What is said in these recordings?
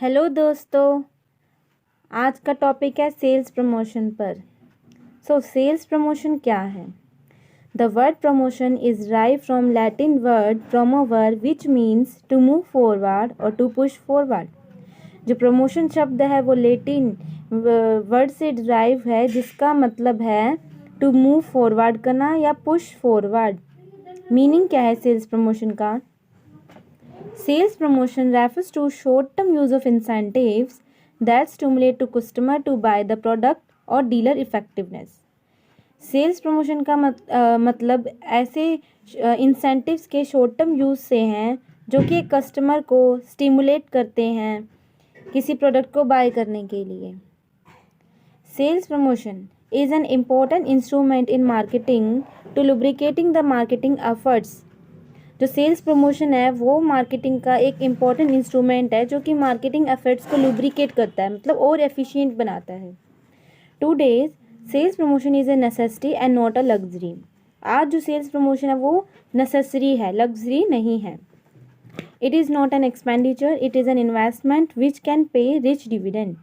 Hello दोस्तों, आज का टॉपिक है सेल्स प्रमोशन पर। सेल्स प्रमोशन क्या है? The word promotion is derive from Latin word promovere which means to move forward और टू पुश फॉरवर्ड। जो प्रमोशन शब्द है वो लैटिन वर्ड से ड्राइव है, जिसका मतलब है टू मूव फॉरवर्ड करना या पुश फॉरवर्ड। मीनिंग क्या है सेल्स प्रमोशन का? Sales promotion refers to short-term use of incentives that stimulate to customer to buy the product or dealer effectiveness. Sales promotion का मतलब ऐसे इंसेंटिव्स के शॉर्ट टर्म यूज़ से हैं जो कि कस्टमर को स्टिमुलेट करते हैं किसी प्रोडक्ट को बाय करने के लिए। Sales promotion is an important instrument in marketing to lubricating the marketing efforts. जो सेल्स प्रमोशन है वो मार्केटिंग का एक इम्पॉर्टेंट इंस्ट्रूमेंट है जो कि मार्केटिंग एफर्ट्स को लुब्रिकेट करता है, मतलब और एफिशिएंट बनाता है। Today's sales promotion is a necessity and not a luxury. आज जो सेल्स प्रमोशन है वो नेसेसरी है, लग्जरी नहीं है। It is not an expenditure, it is an investment which can pay rich dividend.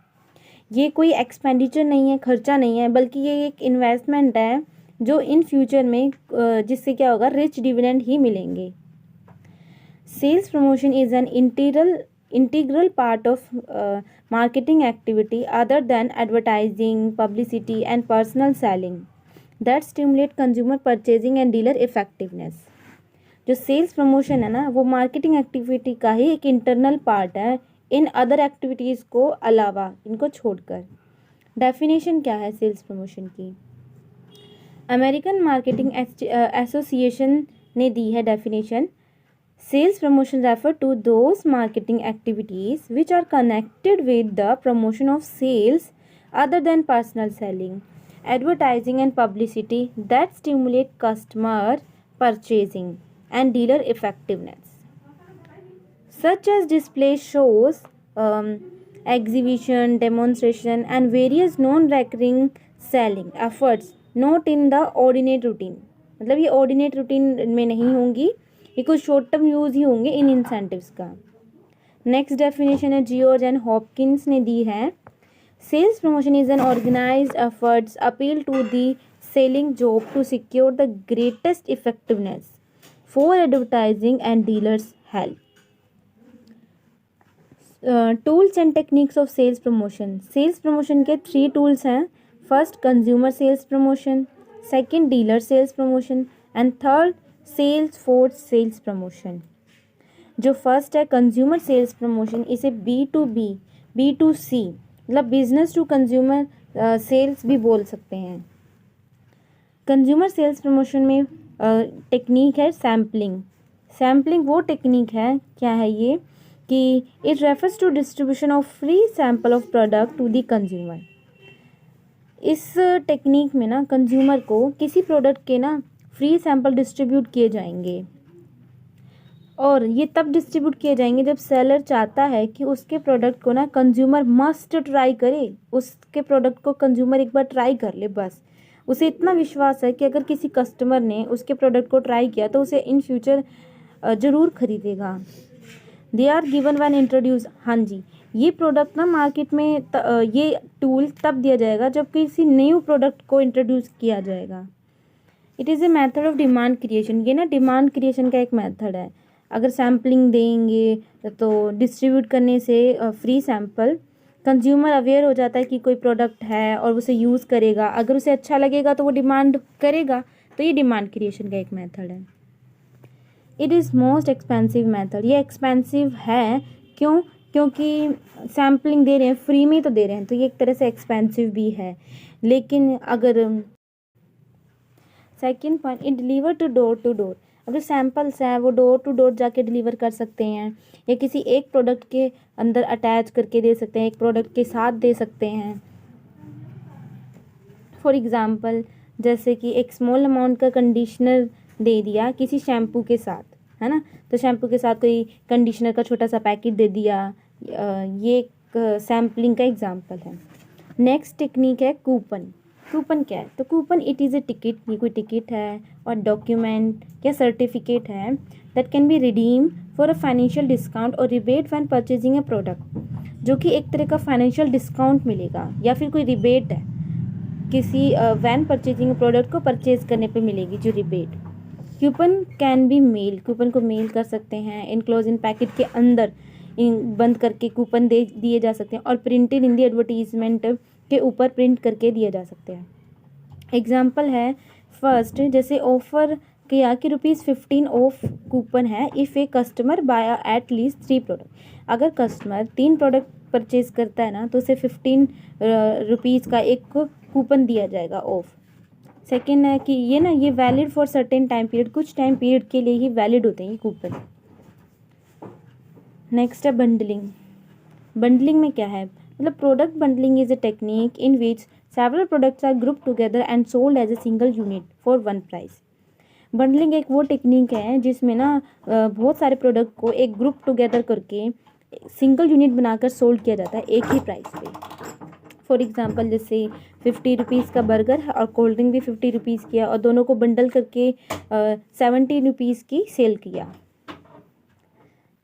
ये कोई एक्सपेंडिचर नहीं है, खर्चा नहीं है, बल्कि ये एक इन्वेस्टमेंट है जो इन फ्यूचर में जिससे क्या होगा, रिच डिविडेंड ही मिलेंगे। Sales promotion is an integral part of marketing activity other than advertising, publicity, and personal selling that stimulate consumer purchasing and dealer effectiveness. जो सेल्स प्रमोशन है ना, वो मार्केटिंग एक्टिविटी का ही एक इंटरनल पार्ट है, in other activities को अलावा, इनको छोड़कर। डेफिनेशन क्या है सेल्स प्रमोशन की? अमेरिकन मार्केटिंग एसोसिएशन ने दी है definition. Sales promotion refer to those marketing activities which are connected with the promotion of sales other than personal selling, advertising and publicity that stimulate customer purchasing and dealer effectiveness, such as display shows, exhibition, demonstration and various non-recurring selling efforts not in the ordinate routine। मतलब ये ordinate routine में नहीं होंगी, ये कुछ short term use ही होंगे इन इंसेंटिव्स का। नेक्स्ट डेफिनेशन है जियोर्ज एंड हॉपकिंस ने दी है। Sales promotion is an organised efforts appeal to the selling job to secure the greatest effectiveness for advertising and dealers help. Tools and techniques of sales promotion. Sales promotion के 3 tools हैं। First consumer sales promotion, second dealer sales promotion and third sales force sales promotion. जो first है consumer sales promotion, इसे B2C मतलब business to consumer sales भी बोल सकते हैं। कंज्यूमर सेल्स प्रमोशन में टेक्निक है सैम्पलिंग। सैम्पलिंग वो टेक्निक है, क्या है ये, कि it refers to distribution of free sample of product to the consumer. इस टेक्निक में ना कंज्यूमर को किसी प्रोडक्ट के ना फ्री सैंपल डिस्ट्रीब्यूट किए जाएंगे, और ये तब डिस्ट्रीब्यूट किए जाएंगे जब सेलर चाहता है कि उसके प्रोडक्ट को ना कंज्यूमर मस्ट ट्राई करे। उसके प्रोडक्ट को कंज्यूमर एक बार ट्राई कर ले, बस उसे इतना विश्वास है कि अगर किसी कस्टमर ने उसके प्रोडक्ट को ट्राई किया तो उसे इन फ्यूचर ज़रूर खरीदेगा। They are given when introduce. हाँ जी, ये प्रोडक्ट ना मार्केट में ये टूल तब दिया जाएगा जब किसी न्यू प्रोडक्ट को इंट्रोड्यूस किया जाएगा। It is a method of demand creation. ये ना डिमांड क्रिएशन का एक मेथड है। अगर सैम्पलिंग देंगे तो डिस्ट्रीब्यूट करने से फ्री सैम्पल कंज्यूमर अवेयर हो जाता है कि कोई प्रोडक्ट है और उसे यूज़ करेगा। अगर उसे अच्छा लगेगा तो वो डिमांड करेगा, तो ये डिमांड क्रिएशन का एक मेथड है। It is most expensive method. ये एक्सपेंसिव है क्यों? क्योंकि सैम्पलिंग दे रहे हैं, फ्री में तो दे रहे हैं, तो ये एक तरह से एक्सपेंसिव भी है। लेकिन अगर second point, it deliver to door. अब जो सैम्पल्स हैं वो डोर टू डोर जाके डिलीवर कर सकते हैं, या किसी एक प्रोडक्ट के अंदर अटैच करके दे सकते हैं, एक प्रोडक्ट के साथ दे सकते हैं। फॉर एग्ज़ाम्पल, जैसे कि एक स्मॉल अमाउंट का कंडीशनर दे दिया किसी शैम्पू के साथ, है ना, तो शैम्पू के साथ कोई कंडीशनर का छोटा सा पैकेट दे दिया। ये एक सैम्पलिंग का एग्जाम्पल है। नेक्स्ट टेक्निक है कूपन। कूपन क्या है? तो coupon it is a ticket, ये कोई टिकट है और डॉक्यूमेंट या सर्टिफिकेट है that can be redeem for a financial discount और rebate when purchasing a product. जो कि एक तरह का फाइनेंशियल डिस्काउंट मिलेगा, या फिर कोई रिबेट है किसी वैन परचेजिंग प्रोडक्ट को परचेज करने पे मिलेगी जो rebate. Coupon can be mail, coupon को मेल कर सकते हैं, इनक्लोज इन पैकेट के अंदर बंद करके कूपन दे दिए जा सकते हैं, और प्रिंटेड इन दी एडवर्टीजमेंट के ऊपर प्रिंट करके दिए जा सकते हैं। एग्जाम्पल है फर्स्ट, जैसे ऑफर किया कि ₹15 ऑफ कूपन है if a customer by at least 3 product. अगर कस्टमर 3 प्रोडक्ट परचेज करता है ना तो उसे 15 रुपीज़ का एक कूपन दिया जाएगा ऑफ। सेकेंड है कि ये valid for certain time period, कुछ टाइम पीरियड के लिए ही वैलिड होते हैं ये कूपन। नेक्स्ट है बंडलिंग। बंडलिंग में क्या है, मतलब product bundling is a technique in which several products are group together and sold as a single unit for one price. Bundling एक वो टेक्निक है जिसमें ना बहुत सारे प्रोडक्ट को एक ग्रुप टुगेदर करके सिंगल यूनिट बनाकर सोल्ड किया जाता है एक ही प्राइस पे। फॉर एग्जांपल जैसे 50 रुपीज़ का बर्गर है और कोल्ड ड्रिंक भी 50 रुपीज़ किया और दोनों को बंडल करके 70 रुपीज़ की सेल किया।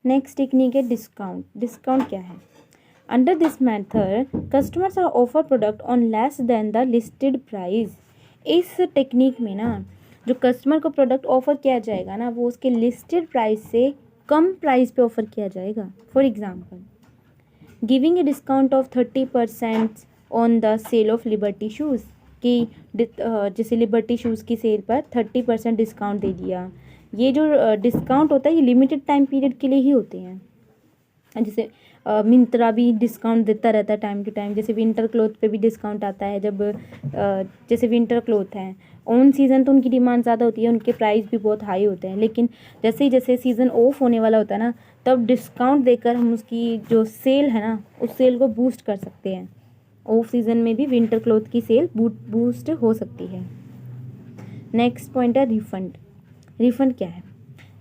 नेक्स्ट टेक्निक है डिस्काउंट। डिस्काउंट क्या है, under this method customers are offer product on less than the listed price. इस टेक्निक में ना जो कस्टमर को प्रोडक्ट ऑफर किया जाएगा ना वो उसके लिस्टेड प्राइस से कम प्राइस पे ऑफर किया जाएगा। For example giving a discount of 30% on the sale of Liberty shoes, कि जैसे लिबर्टी शूज़ की सेल पर 30% डिस्काउंट दे दिया। ये जो डिस्काउंट होता है ये लिमिटेड टाइम पीरियड के लिए ही होते हैं। जैसे मिंत्रा भी डिस्काउंट देता रहता है टाइम टू टाइम, जैसे विंटर क्लोथ पे भी डिस्काउंट आता है। जब जैसे विंटर क्लोथ हैं ऑन सीज़न तो उनकी डिमांड ज़्यादा होती है, उनके प्राइस भी बहुत हाई होते हैं, लेकिन जैसे ही जैसे सीज़न ऑफ होने वाला होता है ना तब डिस्काउंट देकर हम उसकी जो सेल है ना उस सेल को बूस्ट कर सकते हैं। ऑफ सीज़न में भी विंटर क्लोथ की सेल बूस्ट हो सकती है। नेक्स्ट पॉइंट है रिफंड। रिफंड क्या है,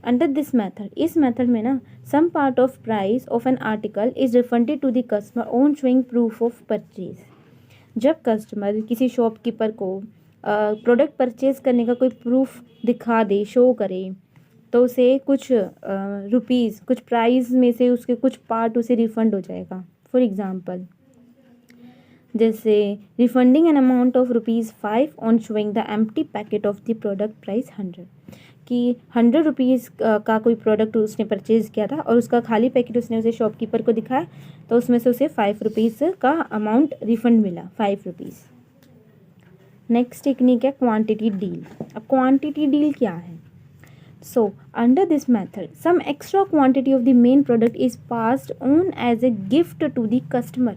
अंडर दिस मेथड, इस मेथड में ना some part of price of an article is refunded to the customer on showing proof of purchase. जब कस्टमर किसी शॉपकीपर को प्रोडक्ट परचेज करने का कोई प्रूफ दिखा दे, शो करे, तो उसे कुछ रुपीज़, कुछ प्राइस में से उसके कुछ पार्ट उसे रिफंड हो जाएगा। फॉर एग्जांपल जैसे refunding an amount of ₹5 on showing the empty packet of the product price 100, कि 100 रुपीज़ का कोई प्रोडक्ट उसने परचेज़ किया था और उसका खाली पैकेट उसने उसे शॉपकीपर को दिखाया तो उसमें से उसे 5 रुपीज़ का अमाउंट रिफंड मिला, 5 रुपीज़। नेक्स्ट टेक्निक है क्वांटिटी डील। अब क्वांटिटी डील क्या है, so under this method some extra quantity of the main product is passed on as a gift to the customer.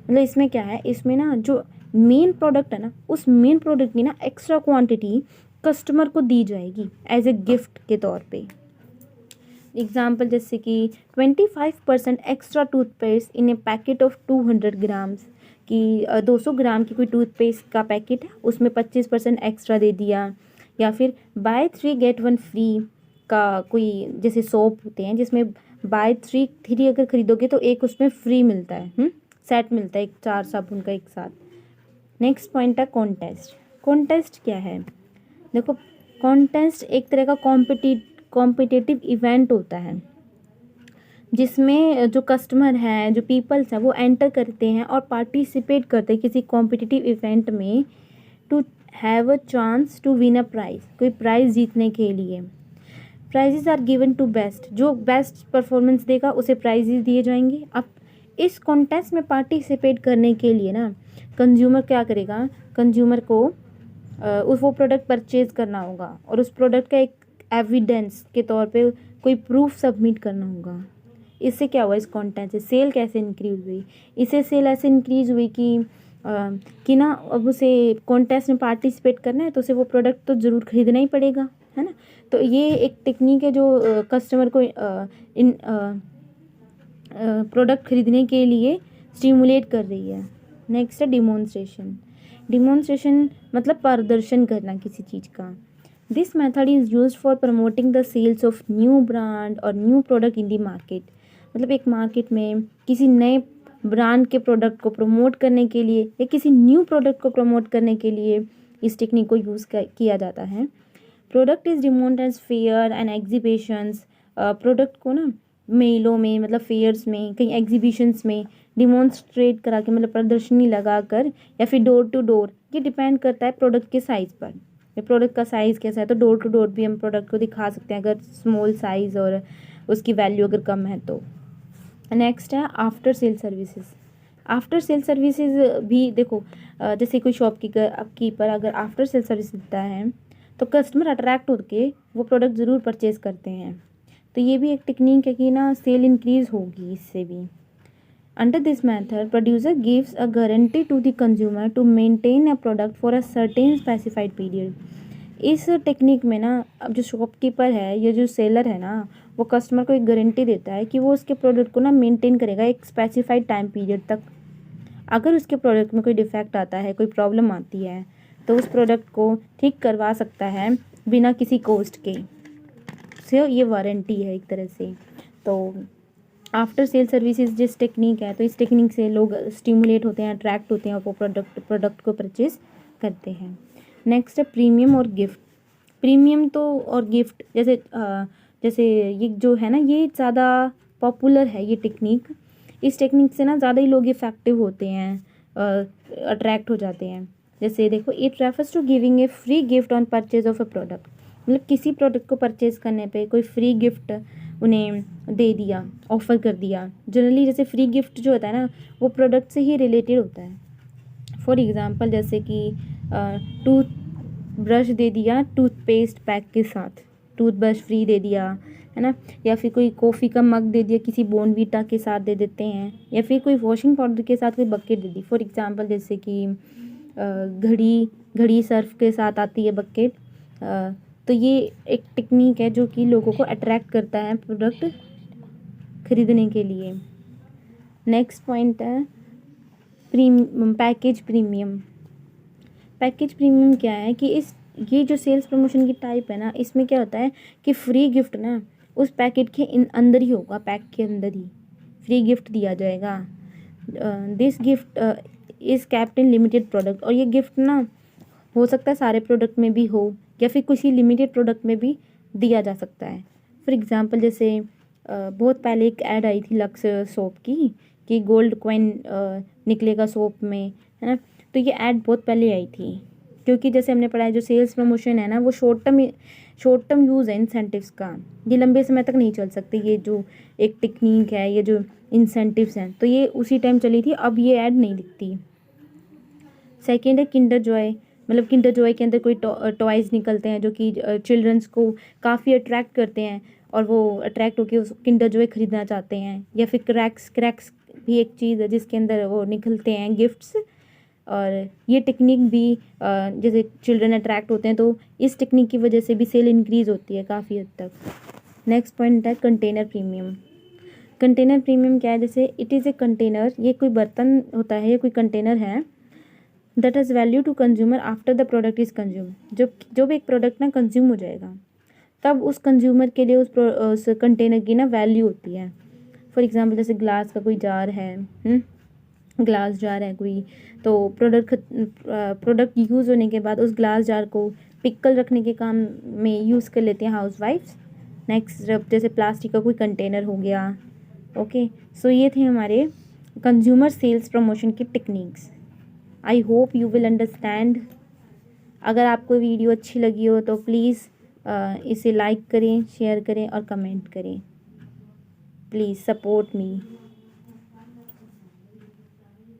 मतलब इसमें क्या है, इसमें ना जो मेन प्रोडक्ट है ना उस मेन प्रोडक्ट की ना एक्स्ट्रा क्वांटिटी कस्टमर को दी जाएगी एज ए गिफ्ट के तौर पे। एग्जाम्पल जैसे कि 25% extra toothpaste in A packet of 200 grams, कि 200 ग्राम की कोई टूथपेस्ट का पैकेट है उसमें 25% एक्स्ट्रा दे दिया। या फिर बाय 3 गेट 1 फ्री का कोई जैसे सोप होते हैं जिसमें बाय 3 अगर खरीदोगे तो एक उसमें फ्री मिलता है, सेट मिलता है, एक 4 साबुन का एक साथ। नेक्स्ट पॉइंट है कॉन्टेस्ट। कॉन्टेस्ट क्या है, देखो कॉन्टेस्ट एक तरह का कॉम्पिटिटिव इवेंट होता है जिसमें जो कस्टमर हैं, जो पीपल्स हैं वो एंटर करते हैं और पार्टिसिपेट करते हैं किसी कॉम्पिटिटिव इवेंट में to have a chance to win a prize, कोई प्राइज़ जीतने के लिए। Prizes are given to best, जो बेस्ट परफॉर्मेंस देगा उसे प्राइजेस दिए जाएंगे। अब इस कॉन्टेस्ट में पार्टिसिपेट करने के लिए ना कंज्यूमर क्या करेगा, कंज्यूमर को वो प्रोडक्ट परचेज करना होगा और उस प्रोडक्ट का एक एविडेंस के तौर पे कोई प्रूफ सबमिट करना होगा। इससे क्या हुआ, इस कॉन्टेस्ट से सेल कैसे इंक्रीज हुई, इससे सेल ऐसे इंक्रीज हुई कि ना अब उसे कॉन्टेस्ट में पार्टिसिपेट करना है तो उसे वो प्रोडक्ट तो ज़रूर खरीदना ही पड़ेगा, है ना। तो ये एक टेक्निक है जो कस्टमर को इन प्रोडक्ट खरीदने के लिए स्टिमुलेट कर रही है। नेक्स्ट है डिमॉन्स्ट्रेशन। डिमॉन्स्ट्रेशन मतलब प्रदर्शन करना किसी चीज़ का। This method is used for promoting the sales of new brand और new product in the market. मतलब एक मार्केट में किसी नए ब्रांड के प्रोडक्ट को प्रमोट करने के लिए या किसी न्यू प्रोडक्ट को प्रमोट करने के लिए इस टेक्निक को यूज़ किया जाता है। Product is demoed as fair and exhibitions. Product को ना मेलों में, मतलब फेयर्स में, कहीं एग्जीबिशंस में डिमॉन्स्ट्रेट करा के, मतलब प्रदर्शनी लगा कर, या फिर डोर टू डोर। ये डिपेंड करता है प्रोडक्ट के साइज़ पर। ये प्रोडक्ट का साइज़ कैसा है तो डोर टू डोर भी हम प्रोडक्ट को दिखा सकते हैं, अगर स्मॉल साइज़ और उसकी वैल्यू अगर कम है तो। नेक्स्ट है after sale services. After sale services भी देखो, जैसे कोई शॉप कीपर अगर आफ्टर सेल सर्विस देता है तो कस्टमर अट्रैक्ट होकर वो प्रोडक्ट ज़रूर परचेज करते हैं। तो ये भी एक टेक्निक है कि ना सेल इंक्रीज़ होगी इससे भी। Under this method producer gives a guarantee to the consumer to maintain a product for a certain specified period. इस टेक्निक में ना अब जो शॉपकीपर है या जो सेलर है ना, वो कस्टमर को एक गारंटी देता है कि वो उसके प्रोडक्ट को ना मेंटेन करेगा एक स्पेसिफाइड टाइम पीरियड तक। अगर उसके प्रोडक्ट में कोई डिफेक्ट आता है, कोई प्रॉब्लम आती है, तो उस प्रोडक्ट को ठीक करवा सकता है बिना किसी कॉस्ट के। से ये वारंटी है एक तरह से। तो आफ्टर सेल सर्विसेज जिस टेक्निक है, तो इस टेक्निक से लोग स्टिमुलेट होते हैं, अट्रैक्ट होते हैं और वो प्रोडक्ट को परचेज करते हैं। नेक्स्ट है प्रीमियम और गिफ्ट। प्रीमियम तो और गिफ्ट जैसे ये जो है ना, ये ज़्यादा पॉपुलर है ये टेक्निक। इस टेक्निक से ना ज़्यादा ही लोग इफ़ेक्टिव होते हैं, अट्रैक्ट हो जाते हैं। जैसे देखो, it refers to giving a free gift on purchase of a product. मतलब किसी प्रोडक्ट को परचेज करने पे कोई फ्री गिफ्ट उन्हें दे दिया, ऑफ़र कर दिया। जनरली जैसे फ्री गिफ्ट जो होता है ना, वो प्रोडक्ट से ही रिलेटेड होता है। फॉर एग्ज़ाम्पल जैसे कि टूथ ब्रश दे दिया टूथपेस्ट पैक के साथ, टूथब्रश फ्री दे दिया, है ना। या फिर कोई कॉफ़ी का मग दे दिया किसी बॉर्नवीटा के साथ दे देते हैं, या फिर कोई वॉशिंग पाउडर के साथ कोई bucket they the. For example जैसे कि घड़ी सर्फ के साथ आती है बकेट। तो ये एक टेक्निक है जो कि लोगों को अट्रैक्ट करता है प्रोडक्ट खरीदने के लिए। नेक्स्ट पॉइंट है पैकेज प्रीमियम। पैकेज प्रीमियम क्या है कि ये जो सेल्स प्रमोशन की टाइप है ना, इसमें क्या होता है कि फ्री गिफ्ट ना उस पैकेट के अंदर ही होगा, पैक के अंदर ही फ्री गिफ्ट दिया जाएगा। This gift is kept in limited product. और ये गिफ्ट ना हो सकता है सारे प्रोडक्ट में भी हो, या फिर किसी लिमिटेड प्रोडक्ट में भी दिया जा सकता है। फॉर एग्ज़ाम्पल जैसे बहुत पहले एक ऐड आई थी लक्स सोप की कि गोल्ड कॉइन निकलेगा सोप में, है ना। तो ये ऐड बहुत पहले आई थी, क्योंकि जैसे हमने पढ़ा है जो सेल्स प्रमोशन है ना, वो शॉर्ट टर्म यूज़ है इंसेंटिव्स का। ये लंबे समय तक नहीं चल सकते। ये जो एक टेक्निक है, ये जो इंसेंटिव्स हैं, तो ये उसी टाइम चली थी, अब ये ऐड नहीं दिखती। सेकेंड है किंडर जॉय। मतलब किंडर जॉय के अंदर कोई टॉयज़ निकलते हैं जो कि चिल्ड्रंस को काफ़ी अट्रैक्ट करते हैं, और वो अट्रैक्ट होकर उस किंडर जॉय ख़रीदना चाहते हैं। या फिर क्रैक्स भी एक चीज़ है जिसके अंदर वो निकलते हैं गिफ्ट्स। और ये टेक्निक भी जैसे चिल्ड्रन अट्रैक्ट होते हैं, तो इस टेक्निक की वजह से भी सेल इंक्रीज़ होती है काफ़ी हद तक। नेक्स्ट पॉइंट है कंटेनर प्रीमियम। कंटेनर प्रीमियम क्या है, जैसे इट इज़ ए कंटेनर, ये कोई बर्तन होता है या कोई कंटेनर है, that is value to consumer after the product is consume. जब एक प्रोडक्ट ना कंज्यूम हो जाएगा, तब उस कंज्यूमर के लिए उस कंटेनर की ना वैल्यू होती है। फॉर एग्ज़ाम्पल जैसे ग्लास का कोई जार है, ग्लास जार है कोई, तो प्रोडक्ट यूज़ होने के बाद उस ग्लास जार को पिकल रखने के काम में यूज़ कर लेते हैं हाउसवाइफ्स। नेक्स्ट जैसे प्लास्टिक का कोई कंटेनर हो गया। ओके, सो ये थे हमारे कंज्यूमर सेल्स प्रमोशन की techniques. I hope you will understand. अगर आपको वीडियो अच्छी लगी हो तो प्लीज़ इसे लाइक करें, शेयर करें और कमेंट करें। Please support me.